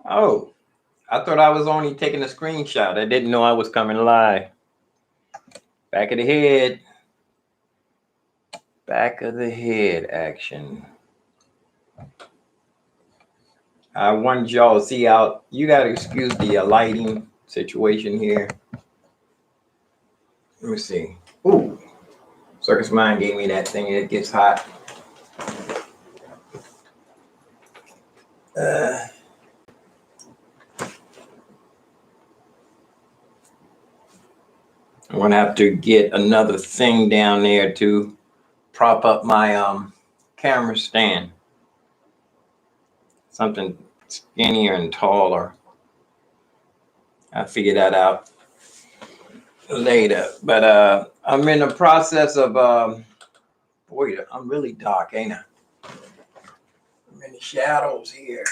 Oh, I thought I was only taking a screenshot. I didn't know I was coming live. Back of the head. Back of the head action. I wanted y'all to see out. You got to excuse the lighting situation here. Let me see. Ooh. Circus Mind gave me that thing. It gets hot. I'm gonna have to get another thing down there to prop up my camera stand. Something skinnier and taller. I'll figure that out later. But I'm in the process of boy, I'm really dark, ain't I? I'm in the shadows here.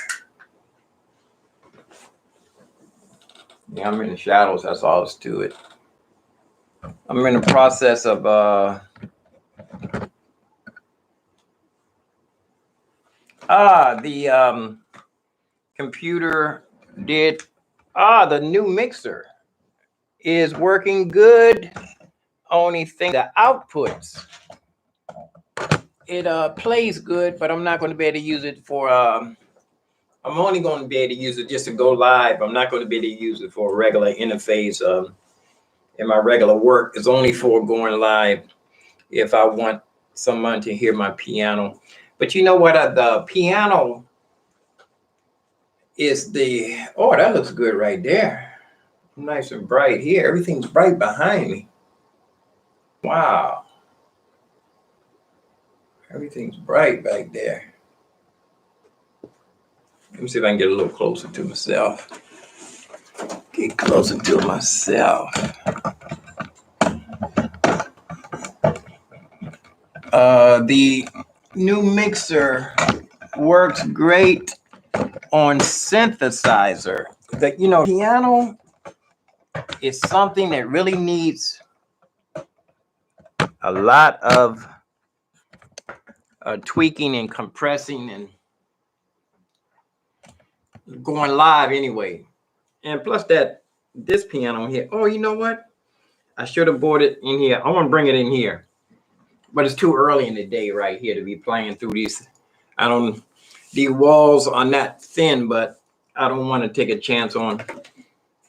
Yeah, I'm in the shadows. That's all there's to it. I'm in the process of the computer did the new mixer is working good. Only thing, the outputs, it plays good, but I'm not going to be able to use it for I'm only going to be able to use it just to go live. I'm not going to be able to use it for a regular interface in my regular work. It's only for going live if I want someone to hear my piano. But you know what? The piano is that looks good right there. Nice and bright here. Everything's bright behind me. Wow. Everything's bright back there. Let me see if I can get a little closer to myself. Get closer to myself. The new mixer works great on synthesizer. Piano is something that really needs a lot of tweaking and compressing and going live anyway. And plus this piano here. Oh, you know what? I should have bought it in here. I want to bring it in here. But it's too early in the day right here to be playing through these. The walls are not thin, but I don't want to take a chance on.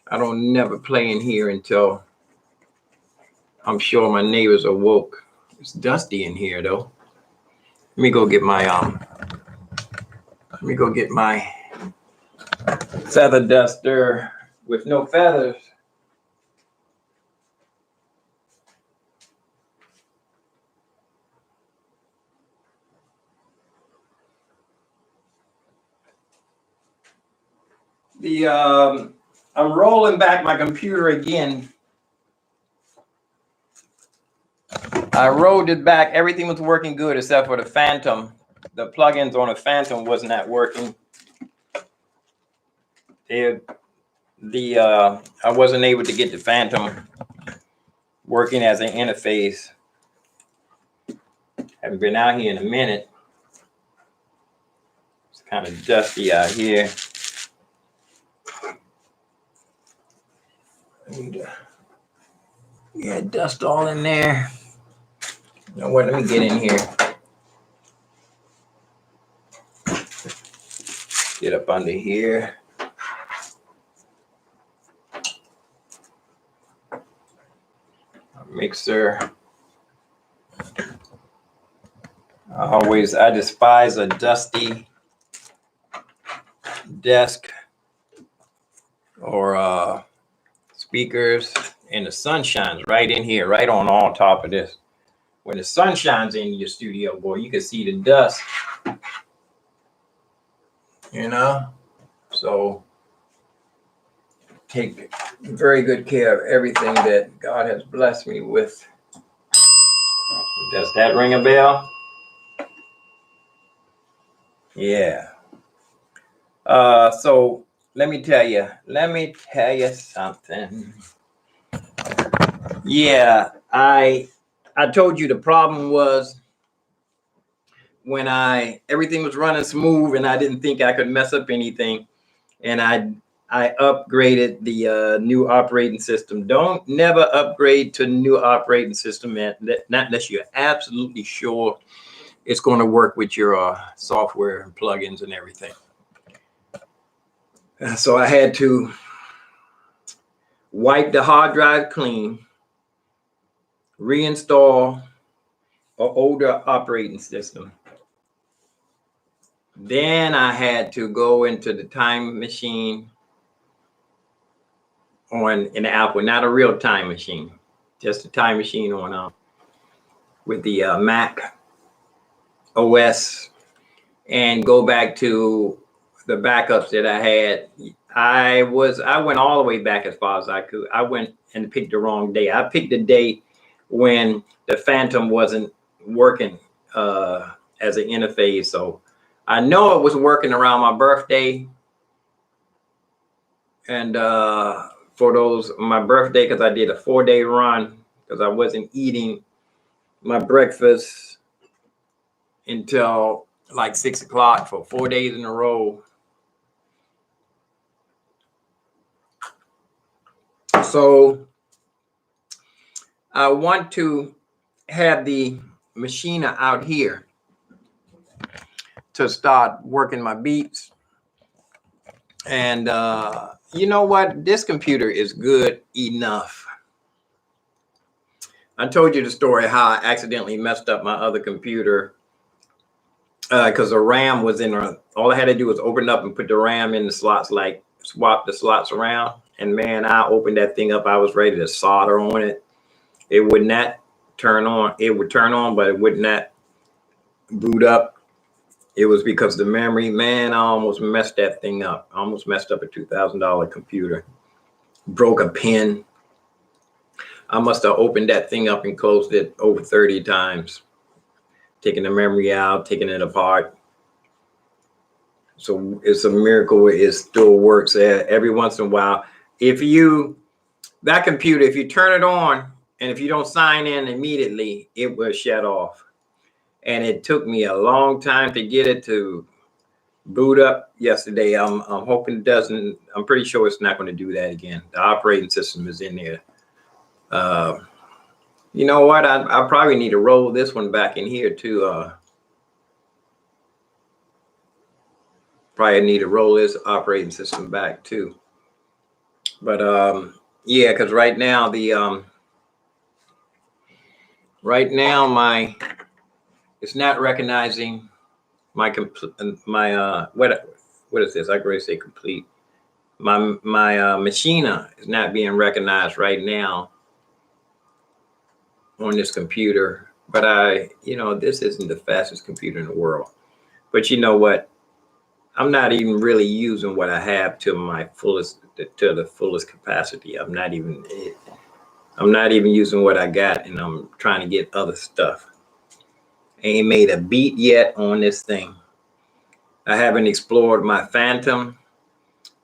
I don't never play in here until I'm sure my neighbors are woke. It's dusty in here though. Let me go get my feather duster with no feathers. I'm rolling back my computer again. I rolled it back. Everything was working good except for the Phantom. The plugins on the Phantom was not working. I wasn't able to get the Phantom working as an interface. Haven't been out here in a minute. It's kind of dusty out here. Yeah, dust all in there. You know what? Let me get in here. Get up under here. Mixer. I despise a dusty desk or speakers, and the sun shines right in here, right on top of this. When the sun shines in your studio, boy, you can see the dust. So take very good care of everything that God has blessed me with. Does that ring a bell? Yeah. So let me tell you something. Yeah, I told you the problem was when everything was running smooth and I didn't think I could mess up anything. and I upgraded the new operating system. Don't never upgrade to new operating system, man. Not unless you're absolutely sure it's going to work with your software and plugins and everything. So I had to wipe the hard drive clean, reinstall an older operating system. Then I had to go into the time machine in Apple, not a real time machine, just a time machine on with the Mac OS, and go back to the backups that I had. I went all the way back as far as I could. I went and picked the wrong day. I picked the day when the Phantom wasn't working as an interface. So I know it was working around my birthday. And for my birthday, because I did a 4-day run, because I wasn't eating my breakfast until like 6 o'clock for 4 days in a row. So I want to have the Maschine out here to start working my beats. And you know what? This computer is good enough. I told you the story how I accidentally messed up my other computer because the RAM was in there. All I had to do was open up and put the RAM in the slots, like swap the slots around. And man, I opened that thing up. I was ready to solder on it. It would not turn on. It would turn on, but it would not boot up. It was because the memory, man, I almost messed that thing up. I almost messed up a $2,000 computer. Broke a pin. I must have opened that thing up and closed it over 30 times. Taking the memory out, taking it apart. So it's a miracle it still works every once in a while. That computer, if you turn it on and if you don't sign in immediately, it will shut off. And it took me a long time to get it to boot up yesterday. I'm hoping it doesn't. I'm pretty sure it's not going to do that again. The operating system is in there. You know what? I probably need to roll this one back in here too. Probably need to roll this operating system back too. But yeah, because right now it's not recognizing my what is this? I could say complete. My Maschine is not being recognized right now on this computer. But this isn't the fastest computer in the world. But you know what? I'm not even really using what I have to the fullest capacity. I'm not even using what I got, and I'm trying to get other stuff. Ain't made a beat yet on this thing. I haven't explored my Phantom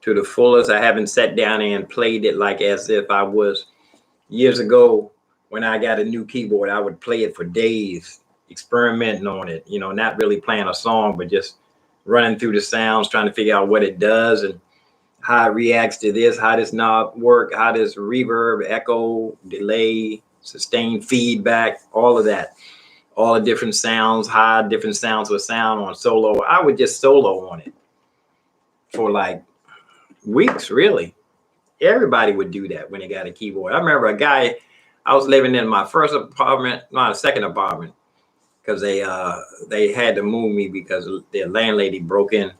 to the fullest. I haven't sat down and played it like as if I was years ago when I got a new keyboard. I would play it for days, experimenting on it, not really playing a song, but just running through the sounds, trying to figure out what it does and how it reacts to this, how does knob work, how does reverb, echo, delay, sustain, feedback, all of that. All the different sounds, how different sounds would sound on solo. I would just solo on it for like weeks, really. Everybody would do that when they got a keyboard. I remember a guy, I was living in my first apartment, not a second apartment, because they had to move me because their landlady broke in,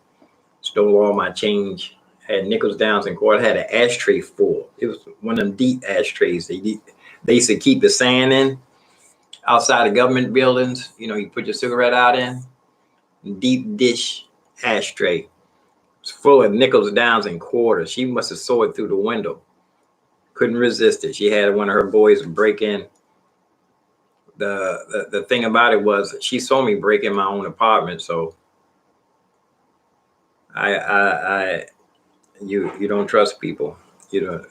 stole all my change, had nickels, dimes, and quarters, had an ashtray full. It was one of them deep ashtrays. They used to keep the sand in outside of government buildings. You put your cigarette out in. Deep dish ashtray. It's full of nickels, dimes, and quarters. She must have saw it through the window. Couldn't resist it. She had one of her boys break in. The thing about it was she saw me break in my own apartment, so you don't trust people. You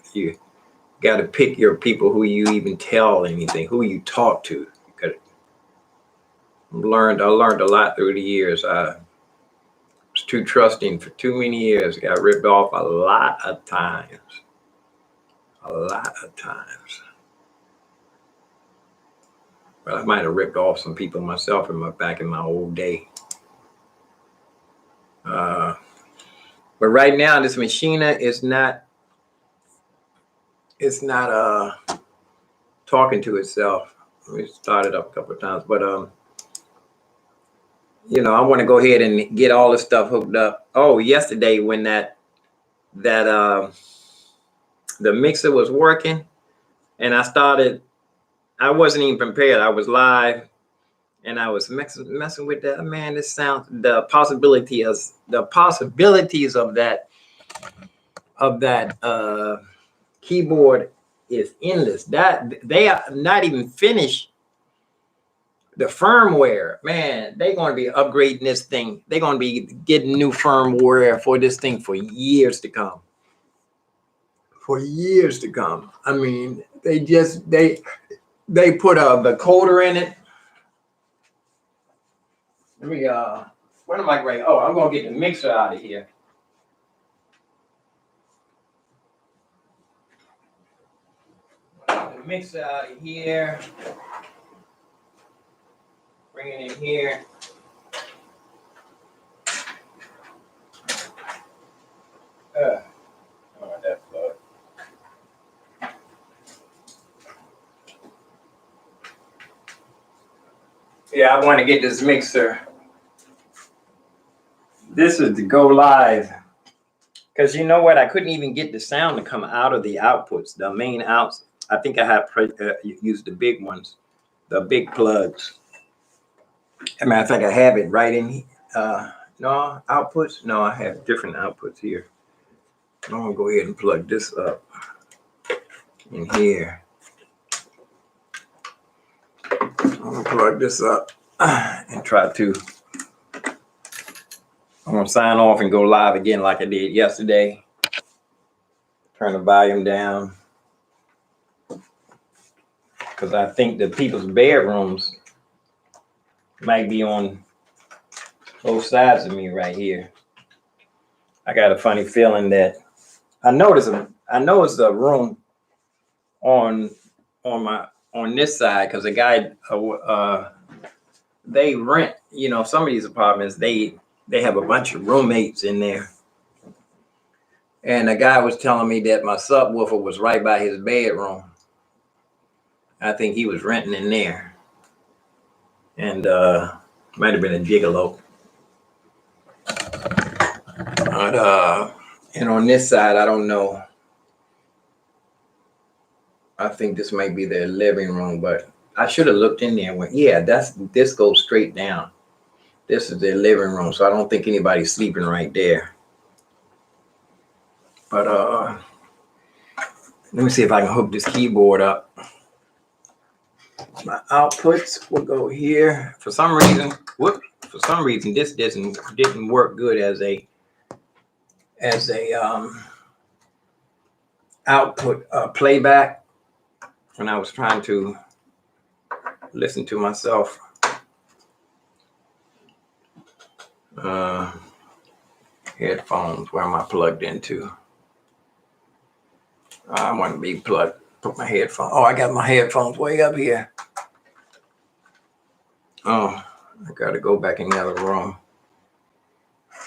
got to pick your people who you even tell anything, who you talk to. I learned a lot through the years. I was too trusting for too many years. Got ripped off a lot of times. A lot of times. Well, I might have ripped off some people myself back in my old day. But right now, this Maschine is not. It's not talking to itself. Let me start it up a couple of times, but you know, I want to go ahead and get all this stuff hooked up. Oh, yesterday when the mixer was working, and I wasn't even prepared. I was live, and I was messing with that. Man, this sound, the possibilities of that keyboard is endless. That they are not even finished the firmware. Man, they're going to be upgrading this thing. They're going to be getting new firmware for this thing for years to come. For years to come. I mean, they put a vocoder in it. Let me what am I going? Oh, I'm going to get the mixer out of here. The mixer out of here. Bring it in here. That plug. Yeah, I want to get this mixer. This is to go live. Because you know what? I couldn't even get the sound to come out of the outputs, the main outs. I think I have used the big ones, the big plugs. I mean, I think I have it right in. No outputs. No, I have different outputs here. I'm gonna go ahead and plug this up in here. I'm gonna plug this up and try to. I'm gonna sign off and go live again like I did yesterday. Turn the volume down because I think the people's bedrooms might be on both sides of me right here. I got a funny feeling that I know it's a room on this side because the guy they rent. You know, some of these apartments they have a bunch of roommates in there. And the guy was telling me that my subwoofer was right by his bedroom. I think he was renting in there. And might have been a gigolo. But and on this side, I don't know. I think this might be their living room, but I should have looked in there. Yeah, this goes straight down. This is their living room, so I don't think anybody's sleeping right there. But let me see if I can hook this keyboard up. My outputs will go here. For some reason, this didn't work good as a output playback when I was trying to listen to myself. Headphones, where am I plugged into? I want to be plugged. Put my headphones. Oh, I got my headphones way up here. Oh, I got to go back in the other room.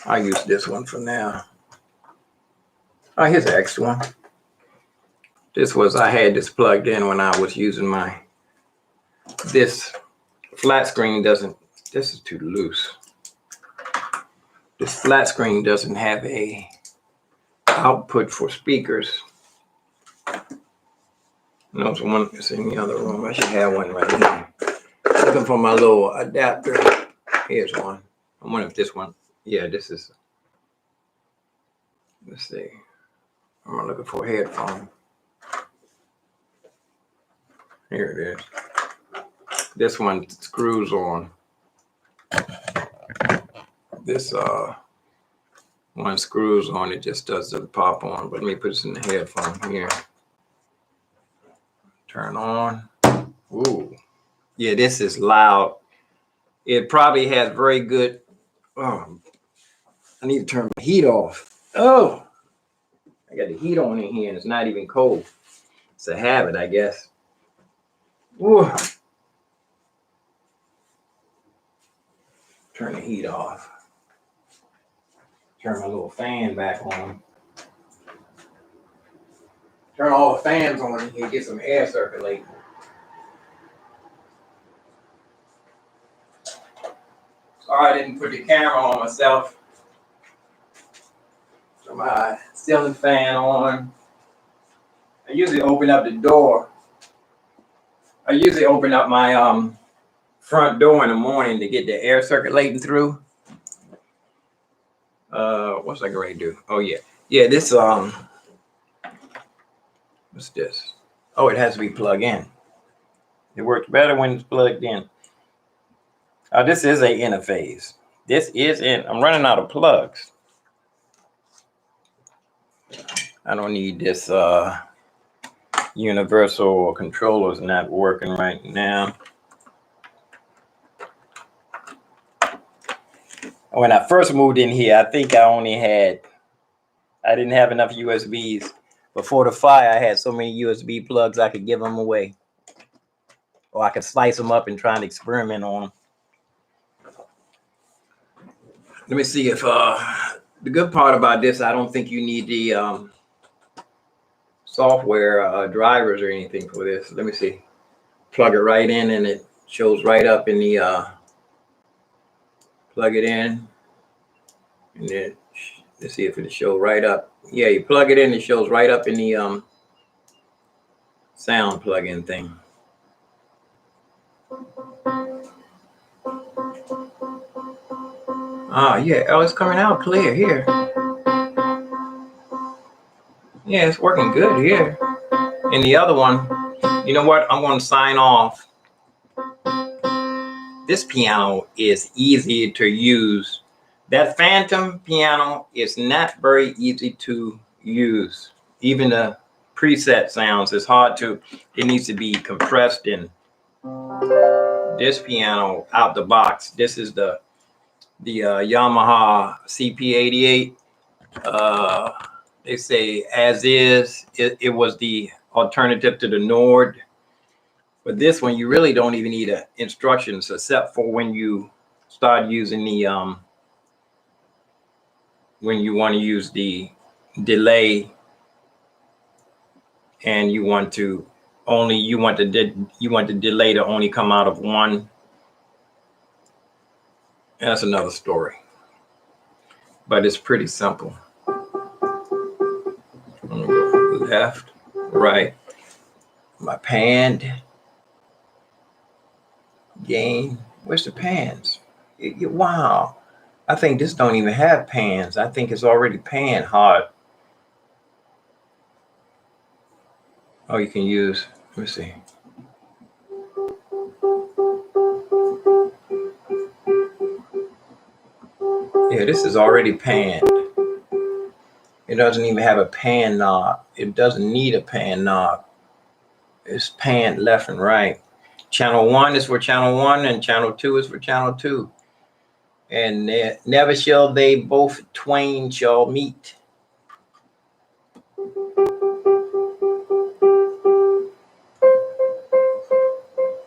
I'll use this one for now. Oh, here's the extra one. I had this plugged in when I was using this flat screen this is too loose. This flat screen doesn't have a output for speakers. No, it's in the other room. I should have one right here. Looking for my little adapter. Here's one. I wonder if this one. Yeah, this is. Let's see. I'm looking for a headphone. Here it is. This one screws on. This one screws on. It just doesn't pop on. But let me put this in the headphone here. Turn on. Ooh. Yeah, this is loud. It probably has very good. Oh, I need to turn my heat off. Oh, I got the heat on in here and it's not even cold. It's a habit, I guess. Ooh. Turn the heat off. Turn my little fan back on. Turn all the fans on in here, get some air circulating. Sorry I didn't put the camera on myself. Turn my ceiling fan on. I usually open up the door. I usually open up my front door in the morning to get the air circulating through. What's I going to do? Oh yeah. Yeah, this what's this? Oh, it has to be plugged in. It works better when it's plugged in. This is a interface. This is in. I'm running out of plugs. I don't need this universal controller's not working right now. When I first moved in here, I think I didn't have enough USBs. Before the fire, I had so many USB plugs I could give them away. Or I could slice them up and try and experiment on them. Let me see if the good part about this, I don't think you need the software drivers or anything for this. Let me see. Plug it right in and it shows right up in the plug it in, and then let's see if it shows right up. Yeah, you plug it in, it shows right up in the sound plug-in thing. Yeah, oh, it's coming out clear here. Yeah, it's working good here. And the other one, you know what? I'm going to sign off. This piano is easy to use. That Phantom piano is not very easy to use. Even the preset sounds, it's hard to, it needs to be compressed in. This piano out the box, this is the Yamaha CP88. They say as is, it was the alternative to the Nord. But this one, you really don't even need instructions except for when you start using the, when you want to use the delay and you want the delay to only come out of one. That's another story. But it's pretty simple. I'm gonna go left, right. My pan, gain. Where's the pans? Wow. I think this don't even have pans. I think it's already pan hard. Oh, you can use, let me see. Yeah, this is already panned. It doesn't even have a pan knob. It doesn't need a pan knob. It's panned left and right. Channel 1 is for channel 1 and channel 2 is for channel 2. And never shall they both twain shall meet.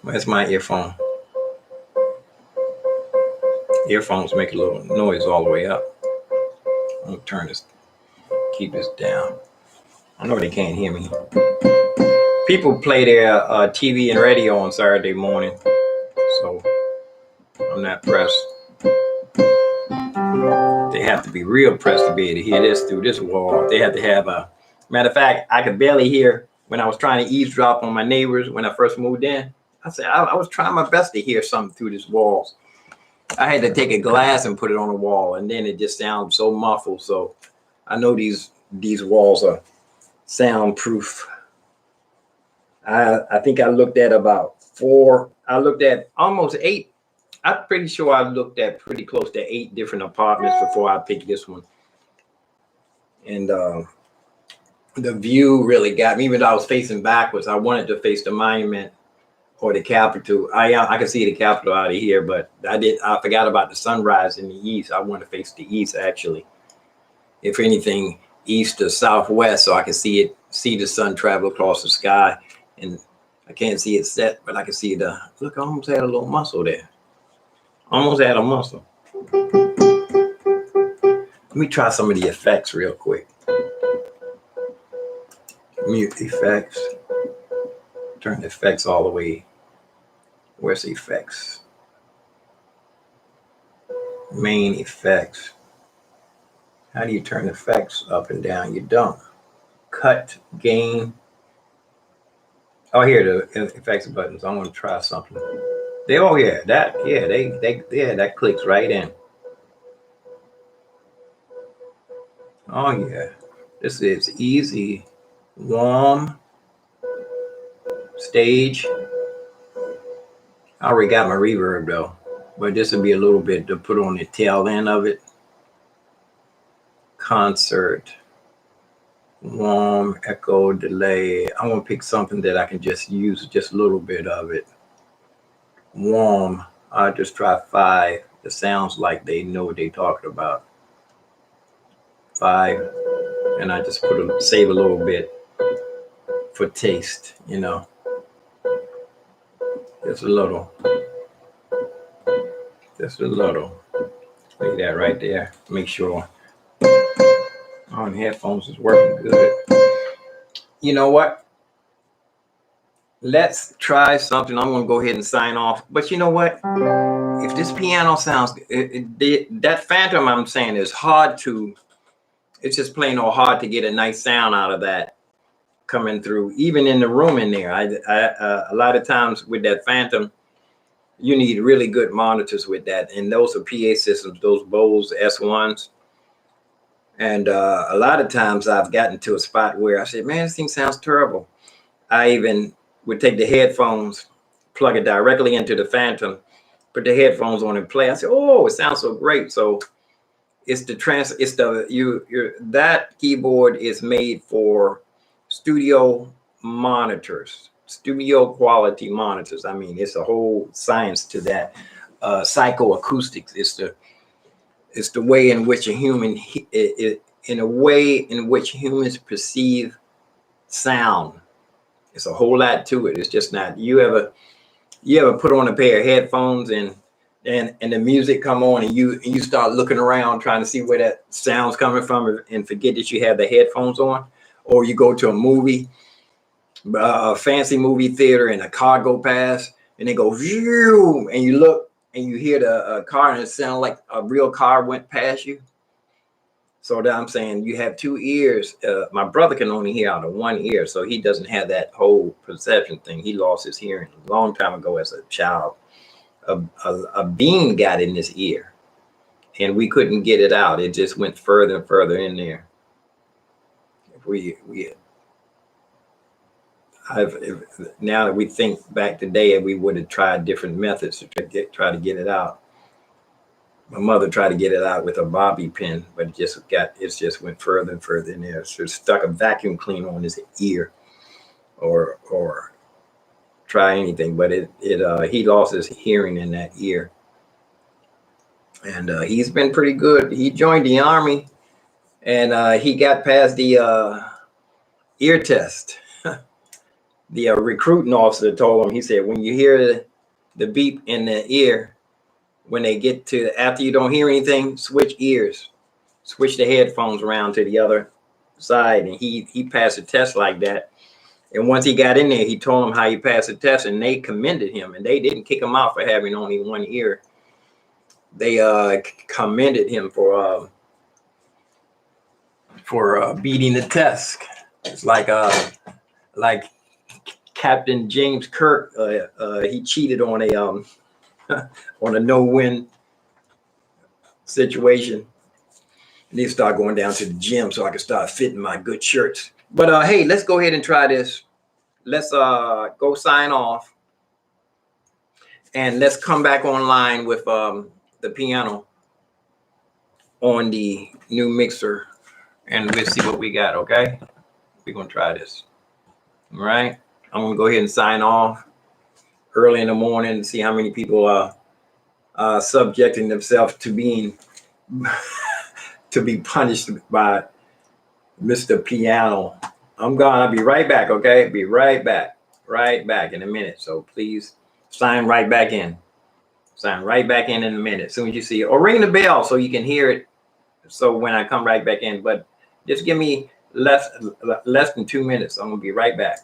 Where's my earphone? Earphones make a little noise all the way up. I'm gonna turn this, keep this down. I know they can't hear me. People play their TV and radio on Saturday morning, so I'm not pressed. They have to be real pressed to be able to hear this through this wall. They have to have a, matter of fact, I could barely hear when I was trying to eavesdrop on my neighbors when I first moved in. I said, I was trying my best to hear something through these walls. I had to take a glass and put it on the wall, and then it just sounds so muffled. So I know these walls are soundproof. I think I looked at about 4. I looked at almost 8. I'm pretty sure I looked at pretty close to 8 different apartments before I picked this one. And the view really got me. Even though I was facing backwards, I wanted to face the monument or the capital. I can see the capital out of here, but I forgot about the sunrise in the east. I want to face the east actually. If anything, east or southwest, so I can see the sun travel across the sky. And I can't see it set, but I can see the look. I almost had a little muscle there. Almost had a muscle. Let me try some of the effects real quick. Mute effects. Turn the effects all the way. Where's the effects? Main effects. How do you turn effects up and down? You don't. Cut, gain. Oh, here the effects buttons. I want to try something. That clicks right in. Oh yeah, this is easy. Warm. Stage. I already got my reverb though, but this would be a little bit to put on the tail end of it. Concert. Warm, echo, delay. I want to pick something that I can just use just a little bit of it. Warm. I just try 5. It sounds like they know what they're talking about. 5, and I just save a little bit for taste, you know. Just a little. Just a little. Leave that right there. Make sure on headphones is working good. You know what? Let's try something. I'm gonna go ahead and sign off. But you know what? If this piano sounds that Phantom I'm saying is hard to. It's just plain old hard to get a nice sound out of that coming through, even in the room in there. A lot of times with that Phantom, you need really good monitors with that, and those are PA systems, those Bose S1s. And a lot of times I've gotten to a spot where I said, man, this thing sounds terrible. I even would take the headphones, plug it directly into the Phantom, put the headphones on and play. I said, oh, it sounds so great. So that keyboard is made for studio monitors, studio quality monitors. I mean, it's a whole science to that. Psychoacoustics. It's the way in which humans perceive sound. It's a whole lot to it. It's just not. You ever put on a pair of headphones and the music come on and you start looking around trying to see where that sound's coming from and forget that you have the headphones on? Or you go to a movie, a fancy movie theater, and a car go past and they go view, and you look and you hear the car and it sounds like a real car went past you. So that I'm saying you have 2 ears. My brother can only hear out of 1 ear, so he doesn't have that whole perception thing. He lost his hearing a long time ago as a child. A beam got in his ear, and we couldn't get it out. It just went further and further in there. Now that we think back today, we would have tried different methods to try to get it out. My mother tried to get it out with a bobby pin, but it just went further and further in there. So it stuck a vacuum cleaner on his ear, or try anything, but he lost his hearing in that ear, and he's been pretty good. He joined the Army, and he got past the ear test. The recruiting officer told him, he said, when you hear the beep in the ear, when they get to after you don't hear anything, switch ears, switch the headphones around to the other side. And he passed a test like that. And once he got in there, he told them how he passed the test, and they commended him, and they didn't kick him out for having only 1 ear. They commended him for beating the test. It's like Captain James Kirk. He cheated on a no-win situation. And he started going down to the gym so I could start fitting my good shirts. But hey, let's go ahead and try this. Let's go sign off, and let's come back online with the piano on the new mixer, and we'll see what we got. Okay, we're gonna try this. All right, I'm gonna go ahead and sign off. early in the morning to see how many people are subjecting themselves to being to be punished by Mr. Piano. I'm gone. I'll be right back. Okay, be right back. Right back in a minute. So please sign right back in. Sign right back in a minute. As soon as you see it, or ring the bell so you can hear it. So when I come right back in, but just give me less than 2 minutes. I'm gonna be right back.